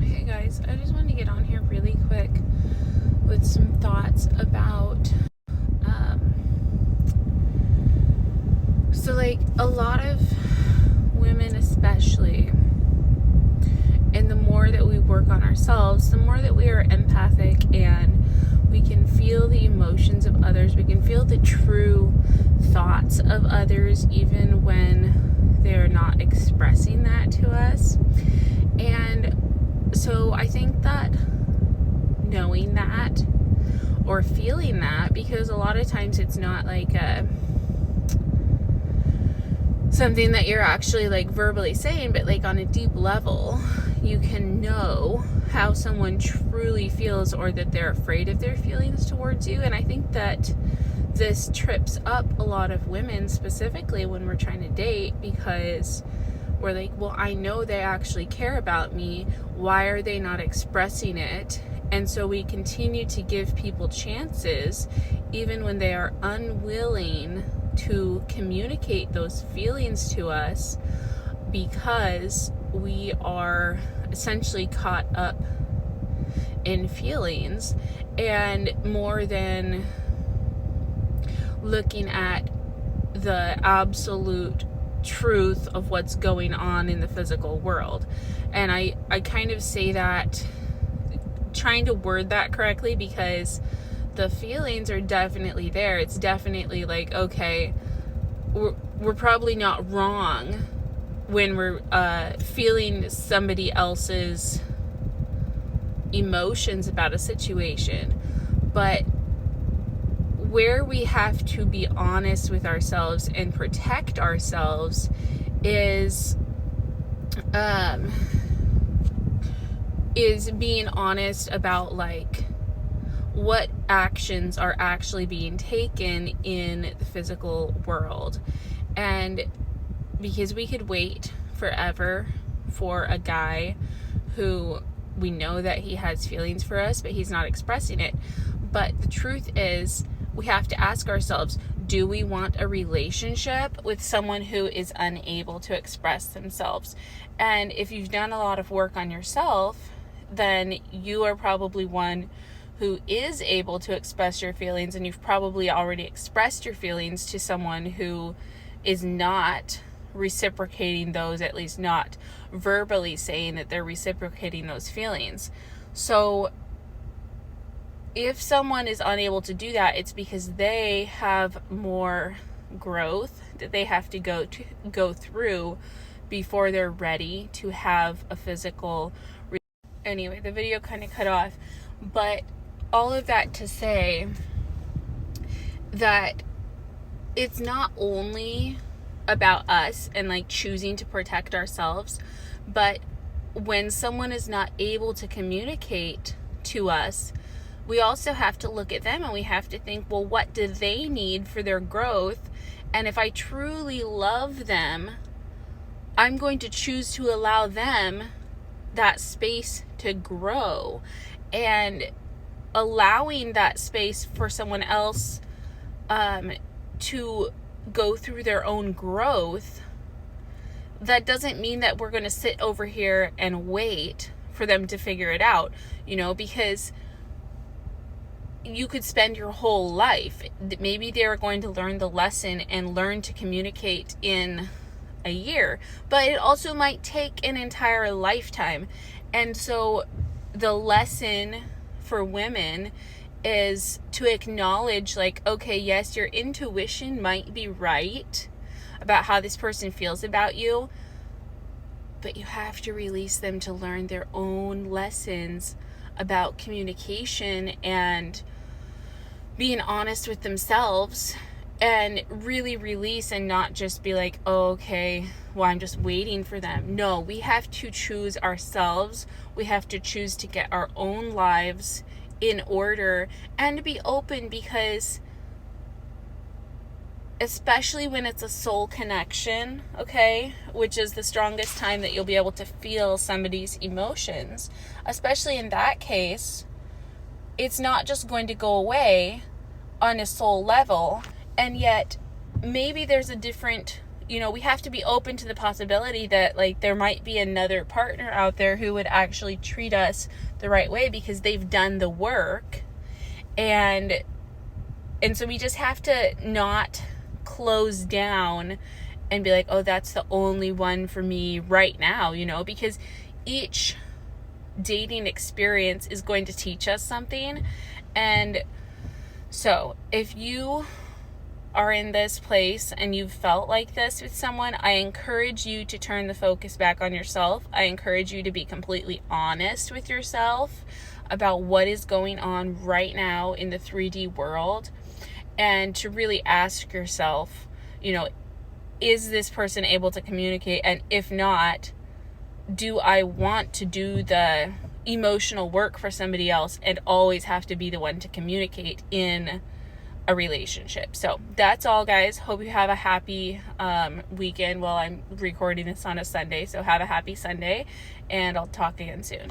Hey guys, I just wanted to get on here really quick with some thoughts about a lot of women especially, and the more that we work on ourselves, the more that we are empathic and we can feel the emotions of others, we can feel the true thoughts of others even when they're not expressing that to us. And so I think that knowing that or feeling that, because a lot of times it's not like something that you're actually like verbally saying, but like on a deep level you can know how someone truly feels, or that they're afraid of their feelings towards you. And I think that this trips up a lot of women, specifically when we're trying to date, because we're like, well, I know they actually care about me, why are they not expressing it? And so we continue to give people chances even when they are unwilling to communicate those feelings to us, because we are essentially caught up in feelings, and more than looking at the absolute truth of what's going on in the physical world. And I kind of say that, trying to word that correctly, because the feelings are definitely there. It's definitely like, okay, we're probably not wrong when we're feeling somebody else's emotions about a situation. But where we have to be honest with ourselves and protect ourselves is being honest about like what actions are actually being taken in the physical world. And because we could wait forever for a guy who we know that he has feelings for us, but he's not expressing it. But the truth is, we have to ask ourselves, do we want a relationship with someone who is unable to express themselves? And if you've done a lot of work on yourself, then you are probably one who is able to express your feelings, and you've probably already expressed your feelings to someone who is not reciprocating those, at least not verbally saying that they're reciprocating those feelings. So if someone is unable to do that, it's because they have more growth that they have to go through before they're ready to have a physical. Anyway, the video kind of cut off, but all of that to say that it's not only about us and like choosing to protect ourselves, but when someone is not able to communicate to us, we also have to look at them and we have to think, well, what do they need for their growth? And if I truly love them, I'm going to choose to allow them that space to grow. And allowing that space for someone else to go through their own growth, that doesn't mean that we're going to sit over here and wait for them to figure it out, because you could spend your whole life, maybe they're going to learn the lesson and learn to communicate in a year, but it also might take an entire lifetime. And so the lesson for women is to acknowledge, like, okay, yes, your intuition might be right about how this person feels about you, but you have to release them to learn their own lessons about communication and being honest with themselves, and really release and not just be like, oh, okay, well, I'm just waiting for them. No, we have to choose ourselves. We have to choose to get our own lives in order and be open, because especially when it's a soul connection, okay, which is the strongest time that you'll be able to feel somebody's emotions, especially in that case, it's not just going to go away on a soul level. And yet maybe there's a different we have to be open to the possibility that like there might be another partner out there who would actually treat us the right way because they've done the work. And so we just have to not close down and be like, oh, that's the only one for me right now, because each dating experience is going to teach us something. And so if you are in this place and you've felt like this with someone, I encourage you to turn the focus back on yourself. I encourage you to be completely honest with yourself about what is going on right now in the 3D world, and to really ask yourself, is this person able to communicate? And if not, do I want to do the emotional work for somebody else and always have to be the one to communicate in a relationship? So that's all, guys. Hope you have a happy weekend. Well, I'm recording this on a Sunday, so have a happy Sunday, and I'll talk again soon.